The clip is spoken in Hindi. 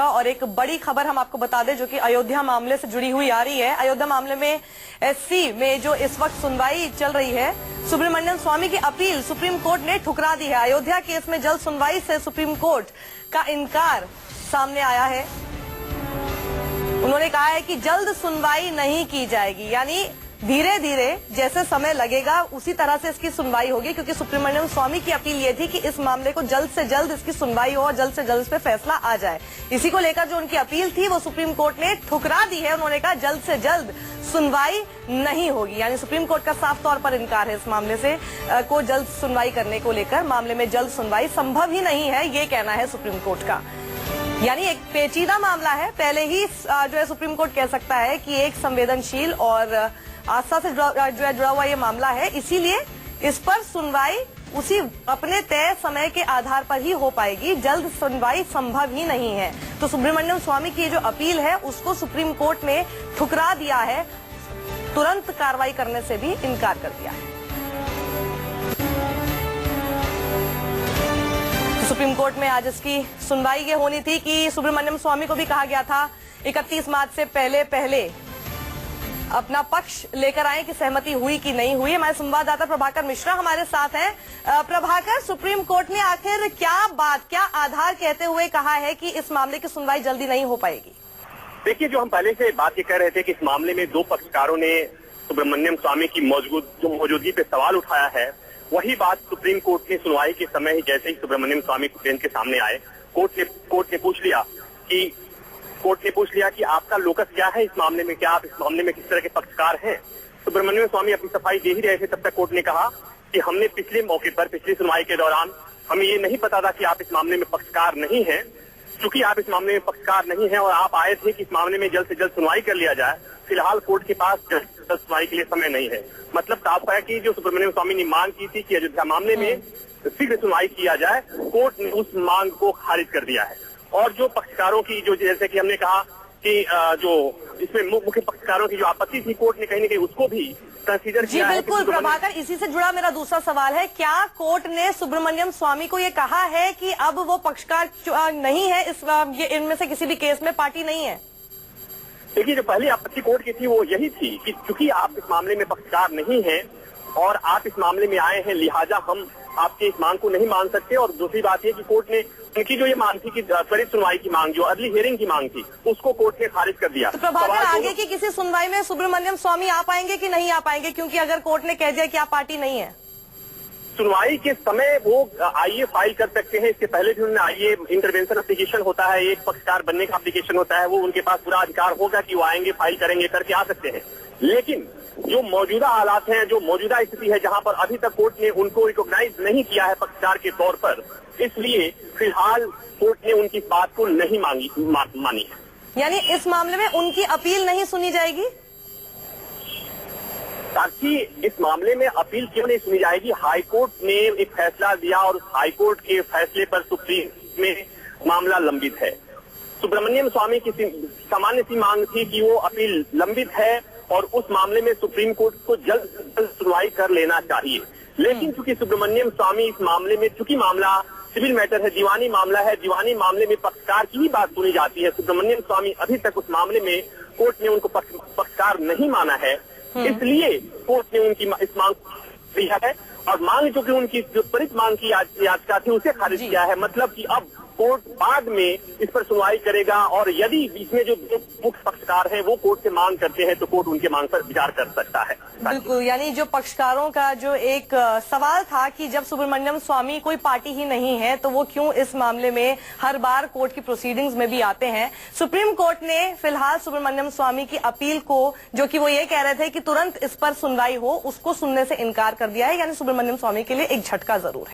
और एक बड़ी खबर हम आपको बता दें जो कि अयोध्या मामले से जुड़ी हुई आ रही है। अयोध्या मामले में एससी में जो इस वक्त सुनवाई चल रही है, सुब्रमण्यम स्वामी की अपील सुप्रीम कोर्ट ने ठुकरा दी है। अयोध्या केस में जल्द सुनवाई से सुप्रीम कोर्ट का इनकार सामने आया है। उन्होंने कहा है कि जल्द सुनवाई नहीं की जाएगी, यानी धीरे धीरे जैसे समय लगेगा उसी तरह से इसकी सुनवाई होगी, क्योंकि सुब्रमण्यम स्वामी की अपील ये थी कि इस मामले को जल्द से जल्द इसकी सुनवाई हो और जल्द से जल्द इस पे फैसला आ जाए। इसी को लेकर जो उनकी अपील थी वो सुप्रीम कोर्ट ने ठुकरा दी है। उन्होंने कहा जल्द से जल्द सुनवाई नहीं होगी, यानी सुप्रीम कोर्ट का साफ तौर पर इनकार है इस मामले से को जल्द सुनवाई करने को लेकर। मामले में जल्द सुनवाई संभव ही नहीं है, ये कहना है सुप्रीम कोर्ट का। यानी एक पेचीदा मामला है, पहले ही जो है सुप्रीम कोर्ट कह सकता है कि एक संवेदनशील और आस्था से जो है जुड़ा हुआ ये मामला है, इसीलिए इस पर सुनवाई उसी अपने तय समय के आधार पर ही हो पाएगी। जल्द सुनवाई संभव ही नहीं है। तो सुब्रमण्यम स्वामी की जो अपील है उसको सुप्रीम कोर्ट ने ठुकरा दिया है, तुरंत कार्रवाई करने से भी इनकार कर दिया है। सुप्रीम कोर्ट में आज इसकी सुनवाई ये होनी थी कि सुब्रमण्यम स्वामी को भी कहा गया था 31 मार्च से पहले अपना पक्ष लेकर आए कि सहमति हुई कि नहीं हुई। हमारे संवाददाता प्रभाकर मिश्रा हमारे साथ हैं। प्रभाकर, सुप्रीम कोर्ट ने आखिर क्या आधार कहते हुए कहा है कि इस मामले की सुनवाई जल्दी नहीं हो पाएगी? देखिए, जो हम पहले से बात ये कह रहे थे कि इस मामले में दो पक्षकारों ने सुब्रमण्यम स्वामी की मौजूदगी पे सवाल उठाया है, वही बात सुप्रीम कोर्ट ने सुनवाई के समय ही जैसे ही सुब्रमण्यम स्वामी बेंच के सामने आए, कोर्ट ने पूछ लिया कि आपका लोकस क्या है इस मामले में, क्या आप इस मामले में किस तरह के पक्षकार हैं। सुब्रमण्यम स्वामी अपनी सफाई दे ही रहे थे, तब तक कोर्ट ने कहा कि हमने पिछले मौके पर पिछली सुनवाई के दौरान हमें ये नहीं पता था कि आप इस मामले में पक्षकार नहीं हैं। चूंकि आप इस मामले में पक्षकार नहीं हैं और आप आए थे कि इस मामले में जल्द से जल्द सुनवाई कर लिया जाए, फिलहाल कोर्ट के पास सुनवाई के लिए समय नहीं है। मतलब साफ है कि जो सुब्रमण्यम स्वामी ने मांग की थी कि अयोध्या मामले में शीघ्र सुनवाई किया जाए, कोर्ट ने उस मांग को खारिज कर दिया है। और जो पक्षकारों की जो जैसे कि हमने कहा कि जो इसमें मुख्य पक्षकारों की जो आपत्ति थी, कोर्ट ने कहीं न कहीं उसको भी कंसीडर किया है। बिल्कुल प्रभाकर, इसी से जुड़ा मेरा दूसरा सवाल है, क्या कोर्ट ने सुब्रमण्यम स्वामी को ये कहा है कि अब वो पक्षकार नहीं है, ये इनमें से किसी भी केस में पार्टी नहीं है? देखिए, जो पहली आपत्ति कोर्ट की थी वो यही थी कि चूंकि आप इस मामले में पक्षकार नहीं हैं और आप इस मामले में आए हैं, लिहाजा हम आपके इस मांग को नहीं मान सकते। और दूसरी बात ये कि कोर्ट ने उनकी जो ये मांग थी कि त्वरित सुनवाई की मांग, जो अर्ली हियरिंग की मांग थी, उसको कोर्ट ने खारिज कर दिया। तो प्रभाकर, आगे की किसी सुनवाई में सुब्रमण्यम स्वामी आ पाएंगे कि नहीं आ पाएंगे, क्योंकि अगर कोर्ट ने कह दिया कि आप पार्टी नहीं है? सुनवाई के समय वो आईए फाइल कर सकते हैं। इसके पहले भी उन्होंने आईए इंटरवेंशन एप्लीकेशन होता है, एक पक्षकार बनने का एप्लीकेशन होता है, वो उनके पास पूरा अधिकार होगा कि वो आएंगे, फाइल करेंगे, करके आ सकते हैं। लेकिन जो मौजूदा हालात हैं, जो मौजूदा स्थिति है, जहां पर अभी तक कोर्ट ने उनको रिकॉग्नाइज नहीं किया है पक्षकार के तौर पर, इसलिए फिलहाल कोर्ट ने उनकी बात को नहीं मानी है। यानी इस मामले में उनकी अपील नहीं सुनी जाएगी? ताकि इस मामले में अपील क्यों नहीं सुनी जाएगी? हाईकोर्ट ने एक फैसला दिया और उस हाईकोर्ट के फैसले पर सुप्रीम में मामला लंबित है। सुब्रमण्यम स्वामी की सामान्य सी मांग थी कि वो अपील लंबित है और उस मामले में सुप्रीम कोर्ट को जल्द सुनवाई कर लेना चाहिए। लेकिन चूंकि सुब्रमण्यम स्वामी इस मामले में, चूंकि मामला सिविल मैटर है, दीवानी मामला है, दीवानी मामले में पक्षकार की ही बात सुनी जाती है। सुब्रमण्यम स्वामी अभी तक उस मामले में कोर्ट ने उनको पक्षकार नहीं माना है, इसलिए कोर्ट ने उनकी इस मांग दिया है और मांग जो कि उनकी जो त्वरित मांग की याचिका थी उसे खारिज किया है। मतलब कि अब कोर्ट बाद में इस पर सुनवाई करेगा और यदि इसमें जो मुख्य पक्षकार हैं वो कोर्ट से मांग करते हैं तो कोर्ट उनके मांग पर विचार कर सकता है। बिल्कुल, यानी जो पक्षकारों का जो एक सवाल था कि जब सुब्रमण्यम स्वामी कोई पार्टी ही नहीं है तो वो क्यों इस मामले में हर बार कोर्ट की प्रोसीडिंग्स में भी आते हैं, सुप्रीम कोर्ट ने फिलहाल सुब्रमण्यम स्वामी की अपील को, जो कि वो ये कह रहे थे कि तुरंत इस पर सुनवाई हो, उसको सुनने से इनकार कर दिया है। यानी सुब्रमण्यम स्वामी के लिए एक झटका जरूर है।